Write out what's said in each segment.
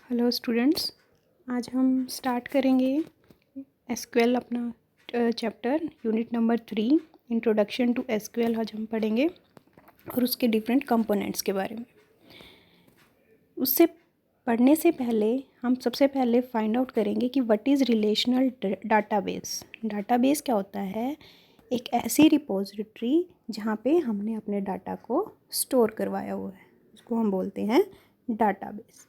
Hello students, आज हम start करेंगे एसक्यूएल अपना chapter unit number 3 introduction to SQL. आज हम पढ़ेंगे और उसके डिफरेंट कंपोनेंट्स के बारे में। उससे पढ़ने से पहले हम सबसे पहले फाइंड आउट करेंगे कि what is relational database. Database क्या होता है? एक ऐसी रिपोजिटरी जहाँ पे हमने अपने डाटा को स्टोर करवाया हुआ है, उसको हम बोलते हैं डाटाबेस।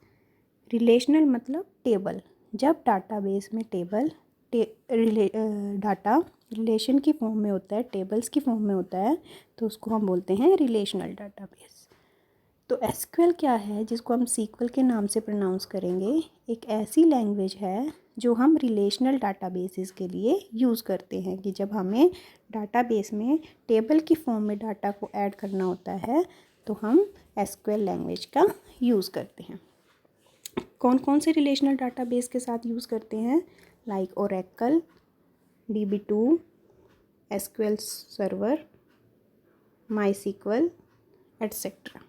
रिलेशनल मतलब टेबल। जब डाटाबेस में डाटा रिलेशन की फॉर्म में होता है, टेबल्स की फॉर्म में होता है, तो उसको हम बोलते हैं रिलेशनल डाटाबेस। तो एसक्यूएल क्या है, जिसको हम सीक्वल के नाम से प्रोनाउंस करेंगे, एक ऐसी लैंग्वेज है जो हम रिलेशनल डाटाबेसेस के लिए यूज़ करते हैं कि जब हमें डाटाबेस में टेबल की फॉर्म में डाटा को ऐड करना होता है तो हम एसक्यूएल लैंग्वेज का यूज़ करते हैं। कौन कौन से रिलेशनल डाटाबेस के साथ यूज़ करते हैं? Like Oracle, DB2, SQL server, MySQL etcetera.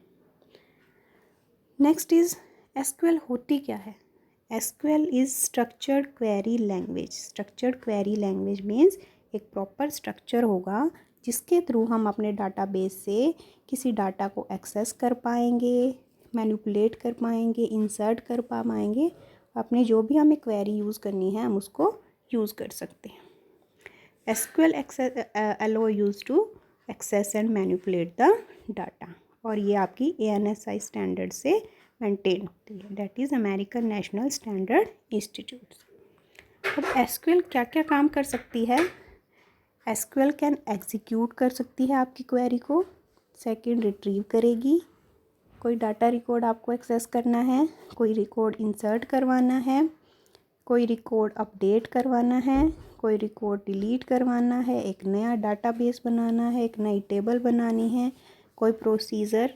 Next is SQL होती क्या है? SQL is structured query language. Structured query language means एक प्रॉपर स्ट्रक्चर होगा जिसके थ्रू हम अपने डाटाबेस से किसी डाटा को एक्सेस कर पाएंगे, मैनिपुलेट कर पाएंगे, इंसर्ट कर पाएंगे। अपने जो भी हमें क्वेरी यूज़ करनी है हम उसको यूज़ कर सकते हैं। SQL allow use to access and manipulate the data, और ये आपकी ANSI स्टैंडर्ड से मेंटेन होती है, that is American national standard institute. अब एसक्यूएल क्या क्या काम कर सकती है? एसक्यूएल कैन एग्जीक्यूट कर सकती है आपकी क्वेरी को। सेकंड, रिट्रीव करेगी। कोई डाटा रिकॉर्ड आपको एक्सेस करना है, कोई रिकॉर्ड इंसर्ट करवाना है, कोई रिकॉर्ड अपडेट करवाना है, कोई रिकॉर्ड डिलीट करवाना है, एक नया डाटाबेस बनाना है, एक नई टेबल बनानी है, कोई प्रोसीजर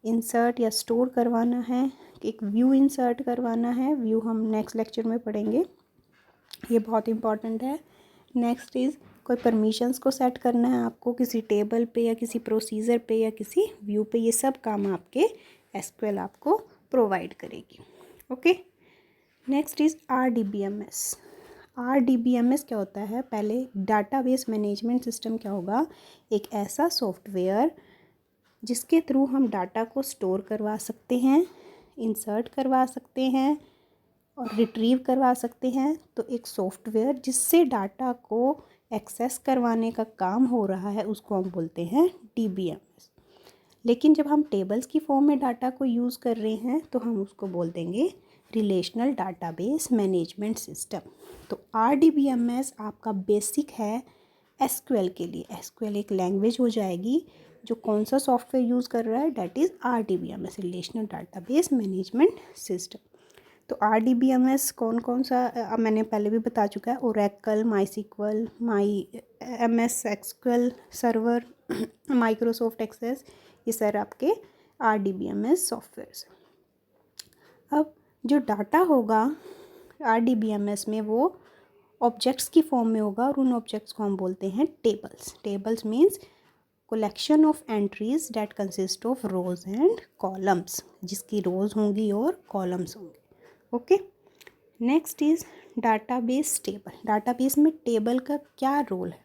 इंसर्ट या स्टोर करवाना है, एक व्यू इंसर्ट करवाना है। व्यू हम नेक्स्ट लेक्चर में पढ़ेंगे, ये बहुत इंपॉर्टेंट है। नेक्स्ट इज़ कोई परमिशंस को सेट करना है आपको किसी टेबल पे या किसी प्रोसीजर पे या किसी व्यू पे। ये सब काम आपके एसक्यूएल आपको प्रोवाइड करेगी। Okay, next is RDBMS। RDBMS क्या होता है? पहले डाटाबेस मैनेजमेंट सिस्टम क्या होगा? एक ऐसा सॉफ्टवेयर जिसके थ्रू हम डाटा को स्टोर करवा सकते हैं, इंसर्ट करवा सकते हैं और रिट्रीव करवा सकते हैं। तो एक सॉफ्टवेयर जिससे डाटा को एक्सेस करवाने का काम हो रहा है उसको हम बोलते हैं DBMS। लेकिन जब हम टेबल्स की फॉर्म में डाटा को यूज़ कर रहे हैं तो हम उसको बोल देंगे रिलेशनल डाटाबेस मैनेजमेंट सिस्टम। तो RDBMS आपका बेसिक है एसक्यूएल के लिए। एसक्यूएल एक लैंग्वेज हो जाएगी जो कौन सा सॉफ्टवेयर यूज़ कर रहा है, that is RDBMS, relational database management system. तो RDBMS कौन कौन सा मैंने पहले भी बता चुका है। Oracle, MySQL, MS SQL server, Microsoft Access, ये सर आपके RDBMS सॉफ्टवेयर्स। अब जो डाटा होगा RDBMS में वो ऑब्जेक्ट्स की फॉर्म में होगा और उन ऑब्जेक्ट्स को हम बोलते हैं tables. Tables means collection of entries that consist of rose and columns, जिसकी रोज होंगी और कॉलम्स होंगे। Okay, next is database table. Database में टेबल का क्या रोल है?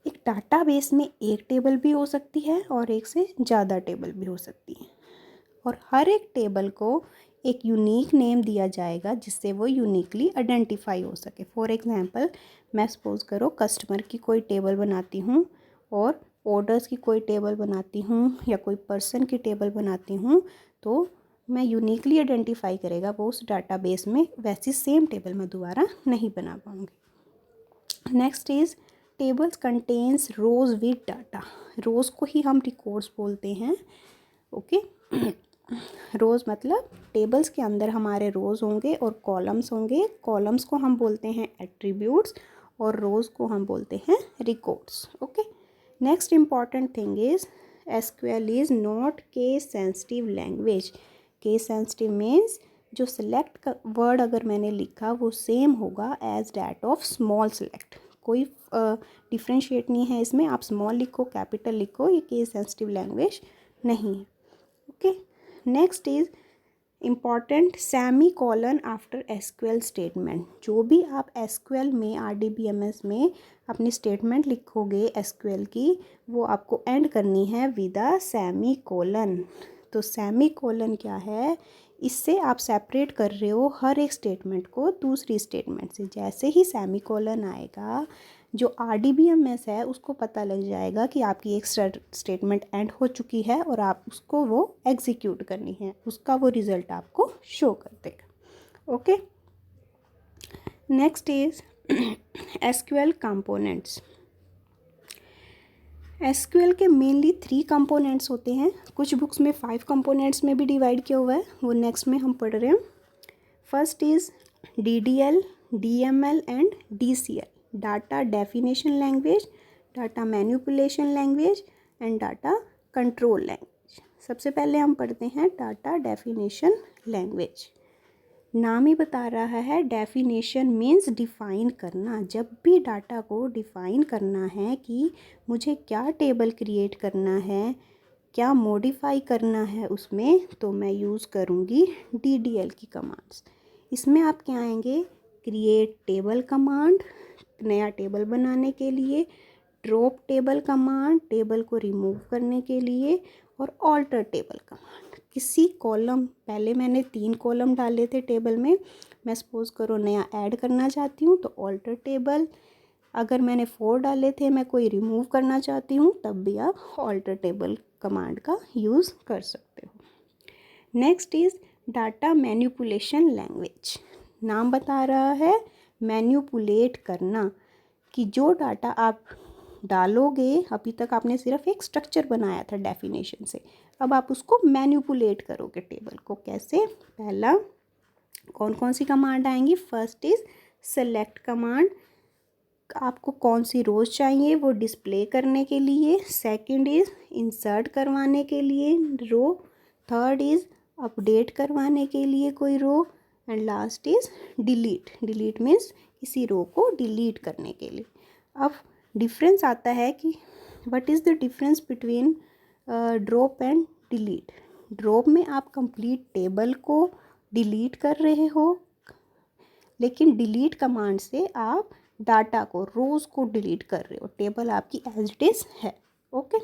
एक डाटाबेस में एक टेबल भी हो सकती है और एक से ज़्यादा टेबल भी हो सकती है, और हर एक टेबल को एक यूनिक नेम दिया जाएगा जिससे वो यूनिकली आइडेंटिफाई हो सके। फॉर एग्जांपल, मैं सपोज करो कस्टमर की कोई टेबल बनाती हूँ और ऑर्डर्स की कोई टेबल बनाती हूँ या कोई पर्सन की टेबल बनाती हूँ, तो मैं यूनिकली आइडेंटिफाई करेगा वो उस डाटाबेस में, वैसी सेम टेबल मैं दोबारा नहीं बना पाऊँगी। Next is tables contains rows with data. Rows को ही हम रिकॉर्ड्स बोलते हैं। ओके, रोज़ मतलब टेबल्स के अंदर हमारे रोज़ होंगे और कॉलम्स होंगे। कॉलम्स को हम बोलते हैं एट्रीब्यूट्स और रोज़ को हम बोलते हैं records. Okay, next important thing is SQL is not case sensitive language. Case sensitive means जो सिलेक्ट वर्ड अगर मैंने लिखा वो सेम होगा as that of small select. कोई डिफ्रेंशिएट नहीं है इसमें, आप स्मॉल लिखो कैपिटल लिखो, ये केस सेंसिटिव लैंग्वेज नहीं है। Okay, next is important semi colon after SQL statement. जो भी आप एसक्यूएल में RDBMS में अपनी स्टेटमेंट लिखोगे एसक्यूएल की, वो आपको एंड करनी है विद अ सेमी कॉलन। तो सेमी कॉलन क्या है, इससे आप सेपरेट कर रहे हो हर एक स्टेटमेंट को दूसरी स्टेटमेंट से। जैसे ही सेमी कॉलन आएगा, जो RDBMS है उसको पता लग जाएगा कि आपकी एक स्टेटमेंट एंड हो चुकी है और आप उसको वो एग्जीक्यूट करनी है, उसका वो रिज़ल्ट आपको शो कर देगा। Okay, next is SQL components. SQL के मेनली 3 कंपोनेंट्स होते हैं। कुछ बुक्स में 5 कंपोनेंट्स में भी डिवाइड किया हुआ है, वो नेक्स्ट में हम पढ़ रहे हैं। First is DDL, DML and DCL, data definition language, data manipulation language and data control language. सबसे पहले हम पढ़ते हैं डाटा डेफिनेशन लैंग्वेज। नाम ही बता रहा है, डेफिनेशन मीन्स डिफ़ाइन करना। जब भी डाटा को डिफ़ाइन करना है कि मुझे क्या टेबल क्रिएट करना है, क्या मॉडिफाई करना है उसमें, तो मैं यूज़ करूँगी DDL की कमांड्स। इसमें आप क्या आएंगे, क्रिएट टेबल कमांड नया टेबल बनाने के लिए, ड्रॉप टेबल कमांड टेबल को रिमूव करने के लिए, और ऑल्टर टेबल कमांड किसी कॉलम, पहले मैंने 3 कॉलम डाले थे टेबल में, मैं सपोज करो नया ऐड करना चाहती हूँ तो ऑल्टर टेबल। अगर मैंने 4 डाले थे, मैं कोई रिमूव करना चाहती हूँ, तब भी आप ऑल्टर टेबल कमांड का यूज़ कर सकते हो। Next is data manipulation language. नाम बता रहा है मैनिपुलेट करना, कि जो डाटा आप डालोगे, अभी तक आपने सिर्फ एक स्ट्रक्चर बनाया था डेफिनेशन से, अब आप उसको मैनिपुलेट करोगे टेबल को। कैसे, पहला कौन कौन सी कमांड आएंगी, फर्स्ट इज़ सेलेक्ट कमांड, आपको कौन सी रोज़ चाहिए वो डिस्प्ले करने के लिए। सेकंड इज़ इंसर्ट करवाने के लिए रो। थर्ड इज़ अपडेट करवाने के लिए कोई row. And last is delete. Delete means किसी रो को डिलीट करने के लिए। अब डिफरेंस आता है कि what is the difference between drop and delete. Drop में आप कंप्लीट टेबल को डिलीट कर रहे हो, लेकिन डिलीट कमांड से आप डाटा को, रोज़ को डिलीट कर रहे हो, टेबल आपकी एज इट इज़ है। Okay,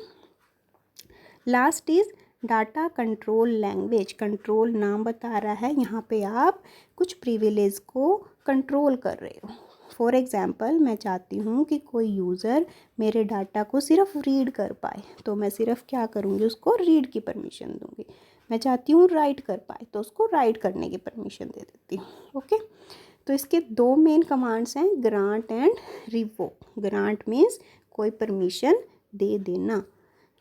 last is data control language. Control नाम बता रहा है, यहाँ पे आप कुछ प्रिविलेज को कंट्रोल कर रहे हो। फॉर एग्ज़ाम्पल, मैं चाहती हूँ कि कोई यूज़र मेरे डाटा को सिर्फ रीड कर पाए, तो मैं सिर्फ क्या करूँगी, उसको रीड की परमिशन दूँगी। मैं चाहती हूँ राइट कर पाए, तो उसको राइट करने की परमिशन दे देती हूँ। ओके, तो इसके 2 मेन कमांड्स हैं, grant and revoke. Grant means कोई परमिशन दे देना,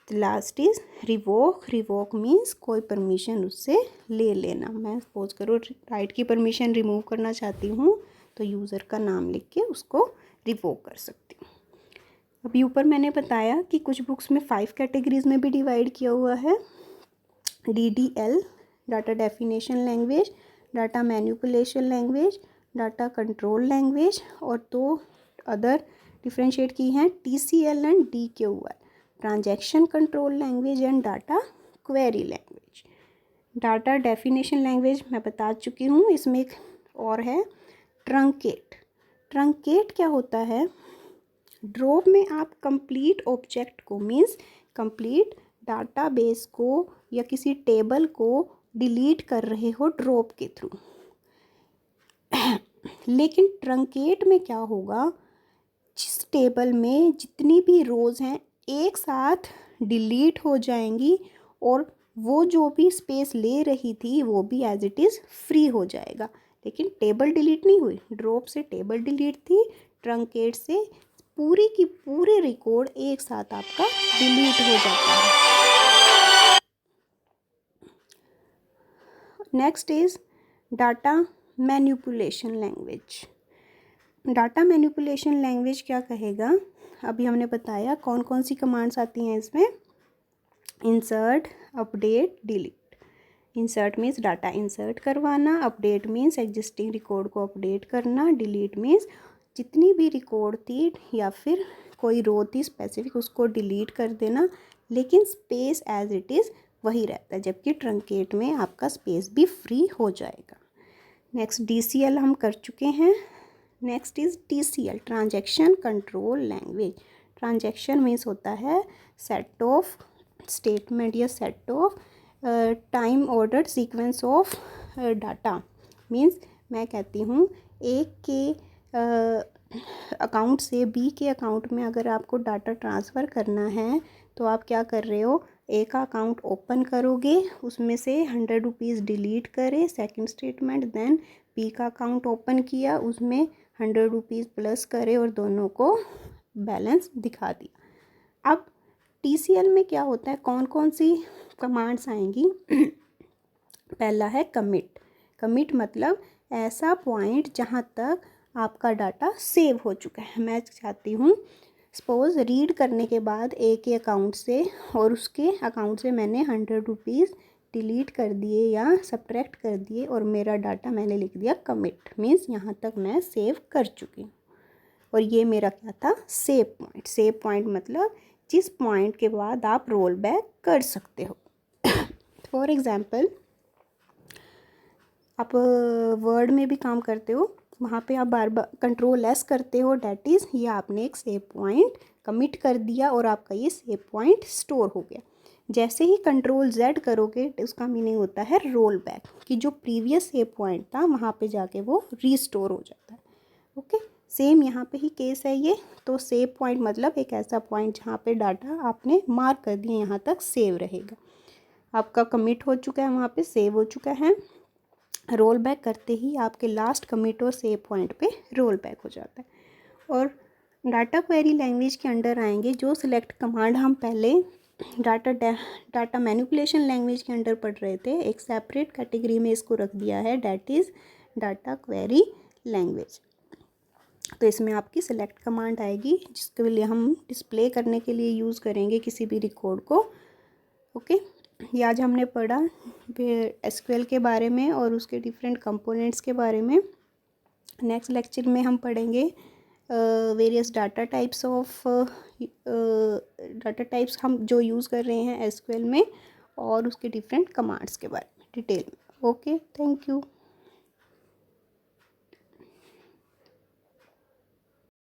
last is revoke. Revoke means कोई परमिशन उससे ले लेना। मैं सपोज करो राइट की परमिशन रिमूव करना चाहती हूँ, तो यूज़र का नाम लिख के उसको रिवोक कर सकती हूँ। अभी ऊपर मैंने बताया कि कुछ बुक्स में 5 कैटेगरीज में भी डिवाइड किया हुआ है। DDL data definition language, data manipulation language, data control language, और 2 अदर डिफ्रेंशिएट की हैं, TCL and DQL, transaction control language and data query language. Data definition language मैं बता चुकी हूँ। इसमें एक और है, ट्रंकेट। ट्रंकेट क्या होता है, ड्रॉप में आप कंप्लीट ऑब्जेक्ट को, मीन्स कंप्लीट डाटाबेस को या किसी टेबल को डिलीट कर रहे हो ड्रॉप के थ्रू। लेकिन ट्रंकेट में क्या होगा, जिस टेबल में जितनी भी रोज़ हैं एक साथ डिलीट हो जाएंगी, और वो जो भी स्पेस ले रही थी वो भी एज इट इज़ फ्री हो जाएगा। लेकिन टेबल डिलीट नहीं हुई, ड्रॉप से टेबल डिलीट थी, ट्रंकेट से पूरी की पूरी रिकॉर्ड एक साथ आपका डिलीट हो जाता है। Next is data manipulation language. Data manipulation language क्या कहेगा, अभी हमने बताया कौन कौन सी कमांड्स आती हैं इसमें, insert, update, delete. Insert means data insert करवाना, अपडेट मीन्स एग्जिस्टिंग रिकॉर्ड को अपडेट करना, डिलीट मीन्स जितनी भी रिकॉर्ड थी या फिर कोई रो थी स्पेसिफिक उसको डिलीट कर देना, लेकिन स्पेस एज इट इज़ वही रहता है, जबकि ट्रंकेट में आपका स्पेस भी फ्री हो जाएगा। नेक्स्ट DCL हम कर चुके हैं। Next is TCL, transaction control language. Transaction means होता है सेट ऑफ स्टेटमेंट या set of time order sequence of data. Means मैं कहती हूँ एक के अकाउंट से बी के अकाउंट में अगर आपको डाटा ट्रांसफ़र करना है तो आप क्या कर रहे हो, ए का अकाउंट ओपन करोगे, उसमें से 100 रुपीज़ डिलीट करे सेकंड स्टेटमेंट, देन बी का अकाउंट ओपन किया, उसमें 100 रुपीज़ प्लस करे और दोनों को बैलेंस दिखा दिया। अब TCL में क्या होता है, कौन कौन सी कमांड्स आएंगी। पहला है कमिट। कमिट मतलब ऐसा पॉइंट जहाँ तक आपका डाटा सेव हो चुका है। मैं चाहती हूँ सपोज़ रीड करने के बाद ए के अकाउंट से और उसके अकाउंट से मैंने 100 रुपीज़ डिलीट कर दिए या सब्ट्रैक्ट कर दिए और मेरा डाटा मैंने लिख दिया कमिट, मीन्स यहाँ तक मैं सेव कर चुकी हूँ। और ये मेरा क्या था, सेव पॉइंट। सेव पॉइंट मतलब जिस पॉइंट के बाद आप रोल बैक कर सकते हो। फॉर एग्ज़ाम्पल आप वर्ड में भी काम करते हो, वहाँ पे आप बार बार Ctrl+S करते हो, डैट इज़ ये आपने एक सेव पॉइंट कमिट कर दिया और आपका ये सेव पॉइंट स्टोर हो गया। जैसे ही Ctrl+Z करोगे उसका मीनिंग होता है रोल बैक, कि जो प्रीवियस सेव पॉइंट था वहाँ पे जाके वो रीस्टोर हो जाता है। ओके, सेम यहाँ पे ही केस है ये। तो सेव पॉइंट मतलब एक ऐसा पॉइंट जहाँ पे डाटा आपने मार्क कर दिया यहाँ तक सेव रहेगा। आपका कमिट हो चुका है, वहाँ पे सेव हो चुका है। रोल बैक करते ही आपके लास्ट कमिट और सेव पॉइंट पे रोल बैक हो जाता है। और डाटा क्वेरी लैंग्वेज के अंडर आएंगे जो सिलेक्ट कमांड हम पहले डाटा मैनिपुलेशन लैंग्वेज के अंडर पढ़ रहे थे, एक सेपरेट कैटेगरी में इसको रख दिया है, that is data query language. तो इसमें आपकी सेलेक्ट कमांड आएगी जिसके लिए हम डिस्प्ले करने के लिए यूज़ करेंगे किसी भी रिकॉर्ड को। ओके, ये आज हमने पढ़ा SQL के बारे में और उसके डिफरेंट कंपोनेंट्स के बारे में। नेक्स्ट लेक्चर में हम पढ़ेंगे वेरियस डाटा टाइप्स हम जो यूज़ कर रहे हैं SQL में और उसके डिफरेंट कमांड्स के बारे में डिटेल में। Okay, thank you.